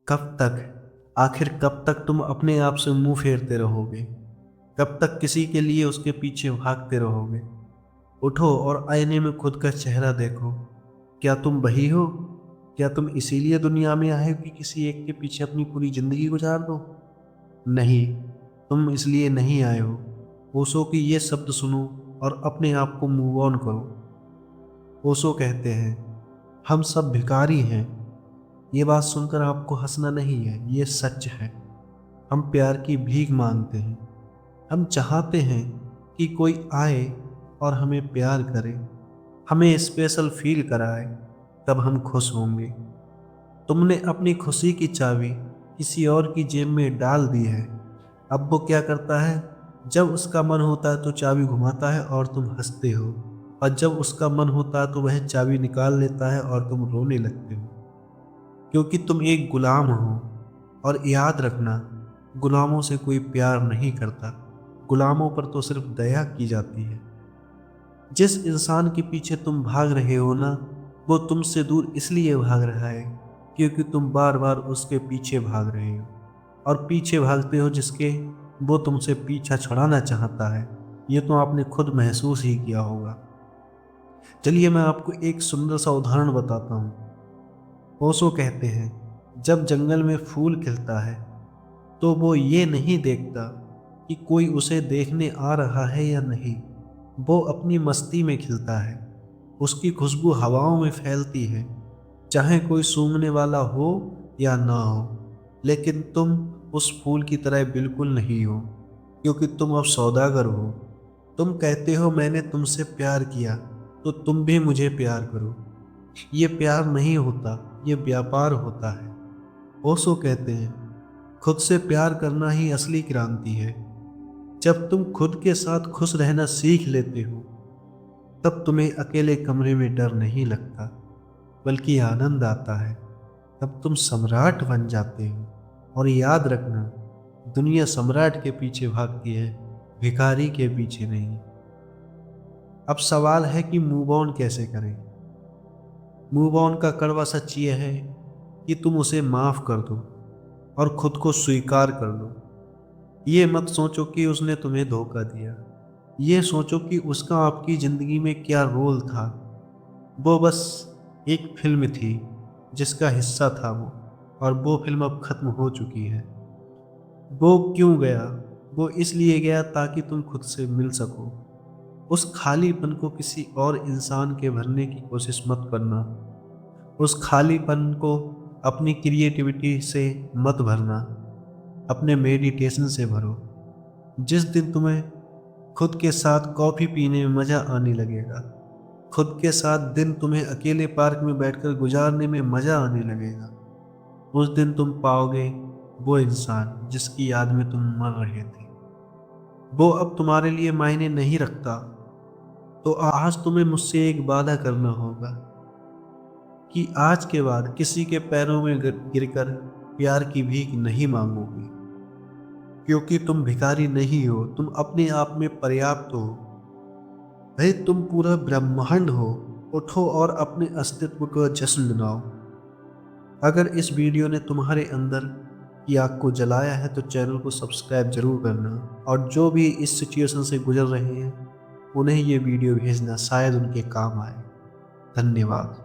कब तक, आखिर कब तक तुम अपने आप से मुंह फेरते रहोगे? कब तक किसी के लिए उसके पीछे भागते रहोगे? उठो और आईने में खुद का चेहरा देखो। क्या तुम वही हो? क्या तुम इसीलिए दुनिया में आए हो कि किसी एक के पीछे अपनी पूरी जिंदगी गुजार दो? नहीं, तुम इसलिए नहीं आए हो। ओशो की ये शब्द सुनो और अपने आप को मूव ऑन करो। ओशो कहते हैं, हम सब भिखारी हैं। ये बात सुनकर आपको हंसना नहीं है, ये सच है। हम प्यार की भीख मांगते हैं। हम चाहते हैं कि कोई आए और हमें प्यार करे, हमें स्पेशल फील कराए, तब हम खुश होंगे। तुमने अपनी खुशी की चाबी किसी और की जेब में डाल दी है। अब वो क्या करता है? जब उसका मन होता है तो चाबी घुमाता है और तुम हंसते हो, और जब उसका मन होता है तो वह चाबी निकाल लेता है और तुम रोने लगते हो, क्योंकि तुम एक गुलाम हो। और याद रखना, गुलामों से कोई प्यार नहीं करता, गुलामों पर तो सिर्फ दया की जाती है। जिस इंसान के पीछे तुम भाग रहे हो ना, वो तुमसे दूर इसलिए भाग रहा है क्योंकि तुम बार बार उसके पीछे भाग रहे हो, और पीछे भागते हो जिसके, वो तुमसे पीछा छुड़ाना चाहता है। ये तो आपने खुद महसूस ही किया होगा। चलिए मैं आपको एक सुंदर सा उदाहरण बताता हूँ। ओशो कहते हैं, जब जंगल में फूल खिलता है तो वो ये नहीं देखता कि कोई उसे देखने आ रहा है या नहीं। वो अपनी मस्ती में खिलता है। उसकी खुशबू हवाओं में फैलती है, चाहे कोई सूंघने वाला हो या ना हो। लेकिन तुम उस फूल की तरह बिल्कुल नहीं हो, क्योंकि तुम अब सौदागर हो। तुम कहते हो मैंने तुमसे प्यार किया तो तुम भी मुझे प्यार करो। ये प्यार नहीं होता, ये व्यापार होता है। ओशो कहते हैं, खुद से प्यार करना ही असली क्रांति है। जब तुम खुद के साथ खुश रहना सीख लेते हो, तब तुम्हें अकेले कमरे में डर नहीं लगता, बल्कि आनंद आता है। तब तुम सम्राट बन जाते हो। और याद रखना, दुनिया सम्राट के पीछे भागती है, भिखारी के पीछे नहीं। अब सवाल है कि मूव ऑन कैसे करें। मूव ऑन का कड़वा सच ये है कि तुम उसे माफ कर दो और खुद को स्वीकार कर लो। ये मत सोचो कि उसने तुम्हें धोखा दिया। ये सोचो कि उसका आपकी ज़िंदगी में क्या रोल था। वो बस एक फिल्म थी जिसका हिस्सा था वो, और वो फिल्म अब ख़त्म हो चुकी है। वो क्यों गया? वो इसलिए गया ताकि तुम खुद से मिल सको। उस खालीपन को किसी और इंसान के भरने की कोशिश मत करना। उस खालीपन को अपनी क्रिएटिविटी से मत भरना, अपने मेडिटेशन से भरो। जिस दिन तुम्हें खुद के साथ कॉफ़ी पीने में मज़ा आने लगेगा, खुद के साथ दिन तुम्हें अकेले पार्क में बैठकर गुजारने में मज़ा आने लगेगा, उस दिन तुम पाओगे वो इंसान जिसकी याद में तुम मर रहे थे। वो अब तुम्हारे लिए मायने नहीं रखता। तो आज तुम्हें मुझसे एक वादा करना होगा कि आज के बाद किसी के पैरों में गिरकर प्यार की भीख नहीं मांगोगे, क्योंकि तुम भिखारी नहीं हो, तुम अपने आप में पर्याप्त हो। भाई तुम पूरा ब्रह्मांड हो। उठो और अपने अस्तित्व का जश्न मनाओ। अगर इस वीडियो ने तुम्हारे अंदर की आग को जलाया है तो चैनल को सब्सक्राइब जरूर करना, और जो भी इस सिचुएशन से गुजर रहे हैं उन्हें ये वीडियो भेजना, शायद उनके काम आए। धन्यवाद।